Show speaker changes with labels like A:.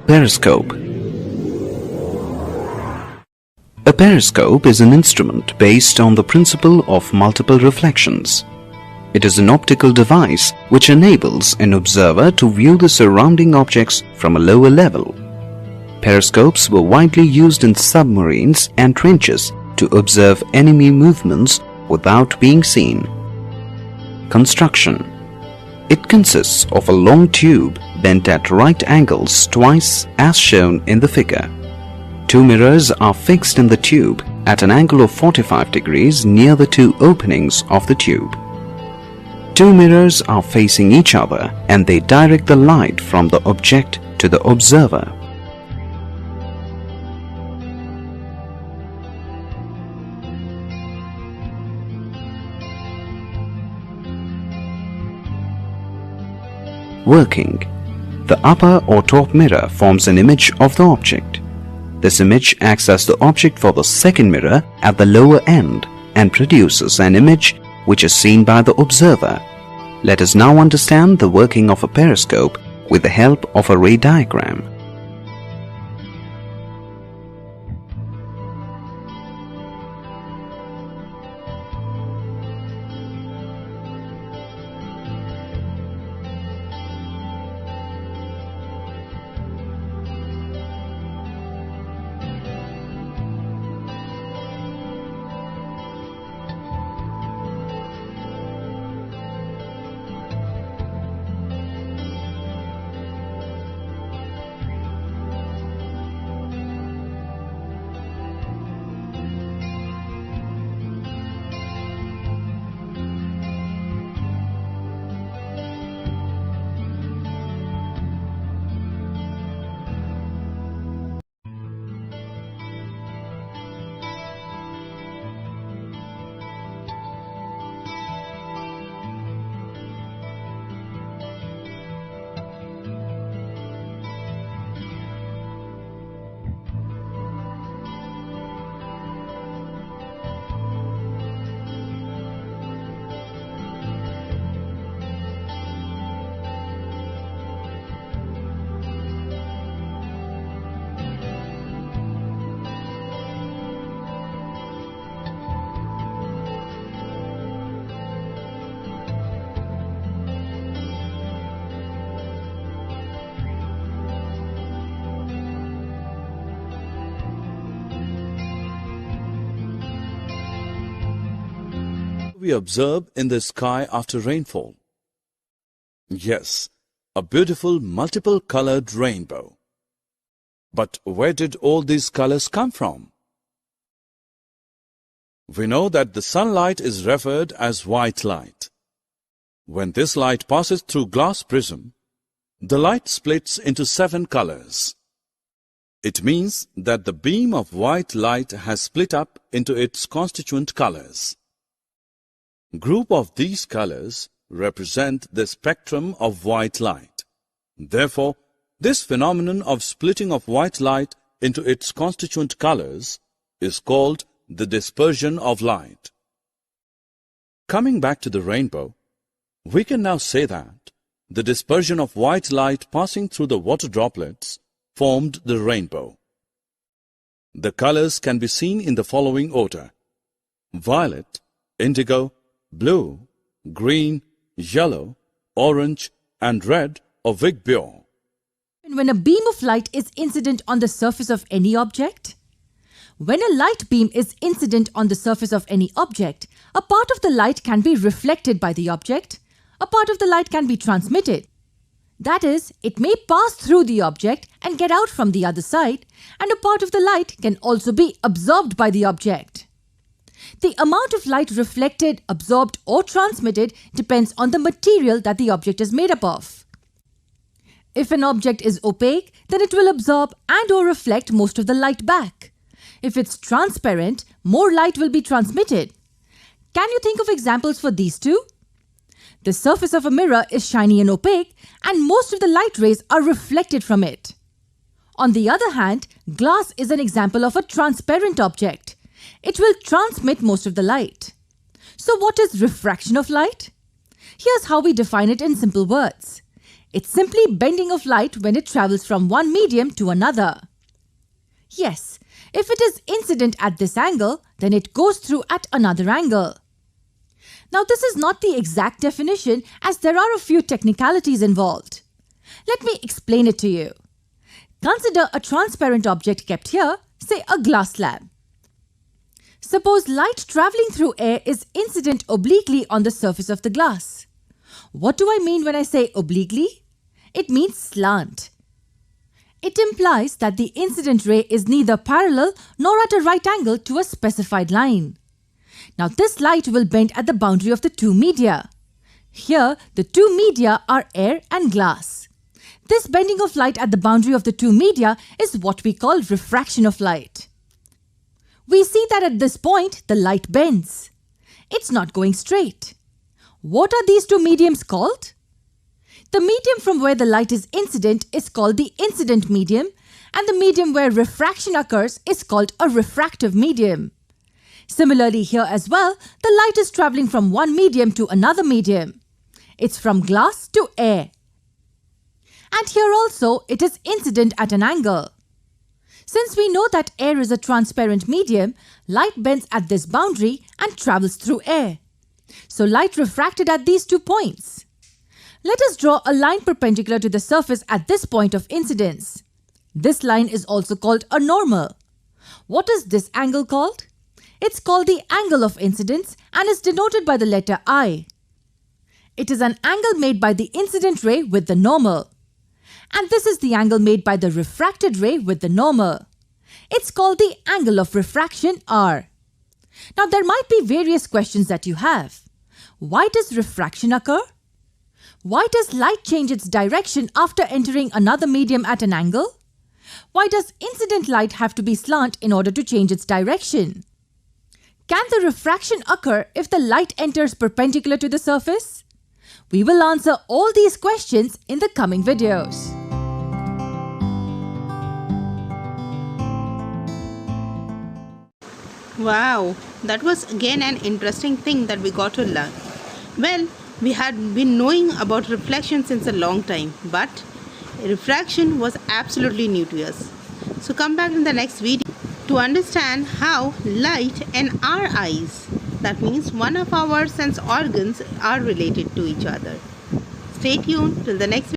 A: Periscope. A periscope is an instrument based on the principle of multiple reflections. It is an optical device which enables an observer to view the surrounding objects from a lower level. Periscopes were widely used in submarines and trenches to observe enemy movements without being seen. Construction. It consists of a long tube bent at right angles twice as shown in the figure. Two mirrors are fixed in the tube at an angle of 45 degrees near the two openings of the tube. Two mirrors are facing each other and they direct the light from the object to the observer. Working. The upper or top mirror forms an image of the object. This image acts as the object for the second mirror at the lower end and produces an image which is seen by the observer. Let us now understand the working of a periscope with the help of a ray diagram.
B: We observe in the sky after rainfall? Yes, a beautiful multiple-colored rainbow. But where did all these colors come from? We know that the sunlight is referred as white light. When this light passes through glass prism, the light splits into 7 colors. It means that the beam of white light has split up into its constituent colors. Group of these colors represent the spectrum of white light. Therefore, this phenomenon of splitting of white light into its constituent colors is called the dispersion of light. Coming back to the rainbow, we can now say that the dispersion of white light passing through the water droplets formed the rainbow. The colors can be seen in the following order: violet, indigo, blue, green, yellow, orange, and red or vigbure.
C: When a beam of light is incident on the surface of any object? When a light beam is incident on the surface of any object, a part of the light can be reflected by the object, a part of the light can be transmitted. That is, it may pass through the object and get out from the other side, and a part of the light can also be absorbed by the object. The amount of light reflected, absorbed or transmitted depends on the material that the object is made up of. If an object is opaque, then it will absorb and or reflect most of the light back. If it's transparent, more light will be transmitted. Can you think of examples for these two? The surface of a mirror is shiny and opaque, and most of the light rays are reflected from it. On the other hand, glass is an example of a transparent object. It will transmit most of the light. So what is refraction of light? Here's how we define it in simple words. It's simply bending of light when it travels from one medium to another. Yes, if it is incident at this angle, then it goes through at another angle. Now this is not the exact definition as there are a few technicalities involved. Let me explain it to you. Consider a transparent object kept here, say a glass slab. Suppose light travelling through air is incident obliquely on the surface of the glass. What do I mean when I say obliquely? It means slant. It implies that the incident ray is neither parallel nor at a right angle to a specified line. Now this light will bend at the boundary of the two media. Here the two media are air and glass. This bending of light at the boundary of the two media is what we call refraction of light. We see that at this point the light bends. It's not going straight. What are these two mediums called? The medium from where the light is incident is called the incident medium, and the medium where refraction occurs is called a refractive medium. Similarly here as well, the light is travelling from one medium to another medium. It's from glass to air. And here also it is incident at an angle. Since we know that air is a transparent medium, light bends at this boundary and travels through air. So light refracted at these 2 points. Let us draw a line perpendicular to the surface at this point of incidence. This line is also called a normal. What is this angle called? It's called the angle of incidence and is denoted by the letter I. It is an angle made by the incident ray with the normal. And this is the angle made by the refracted ray with the normal. It's called the angle of refraction R. Now there might be various questions that you have. Why does refraction occur? Why does light change its direction after entering another medium at an angle? Why does incident light have to be slant in order to change its direction? Can the refraction occur if the light enters perpendicular to the surface? We will answer all these questions in the coming videos.
D: Wow, that was again an interesting thing that we got to learn. Well, we had been knowing about reflection since a long time, but refraction was absolutely new to us. So come back in the next video to understand how light and our eyes, that means one of our sense organs, are related to each other. Stay tuned till the next video.